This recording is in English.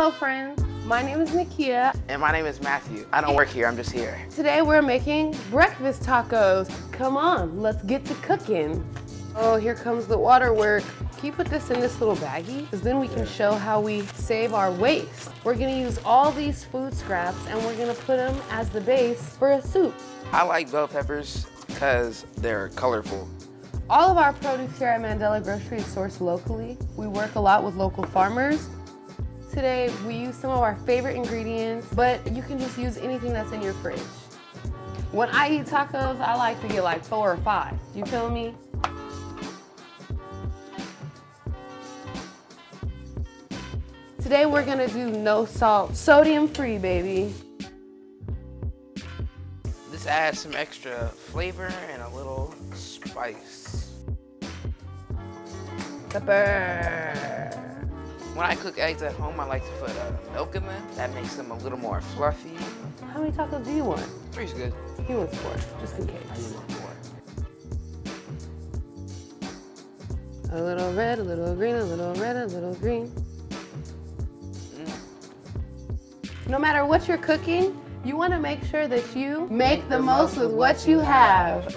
Hello friends, my name is Nakia. And my name is Matthew. I don't work here, I'm just here. Today we're making breakfast tacos. Come on, let's get to cooking. Oh, here comes the water work. Can you put this in this little baggie? Because then we can show how we save our waste. We're gonna use all these food scraps and we're gonna put them as the base for a soup. I like bell peppers because they're colorful. All of our produce here at Mandela Grocery is sourced locally. We work a lot with local farmers. Today, we use some of our favorite ingredients, but you can just use anything that's in your fridge. When I eat tacos, I like to get like 4 or 5. You feel me? Today, we're gonna do no salt, sodium free, baby. This adds some extra flavor and a little spice. Pepper. When I cook eggs at home, I like to put milk in them. That makes them a little more fluffy. How many tacos do you want? 3's good. He wants 4, just in I case. do want 4. A little red, a little green, a little red, a little green. No matter what you're cooking, you want to make sure that you make the most with what you have.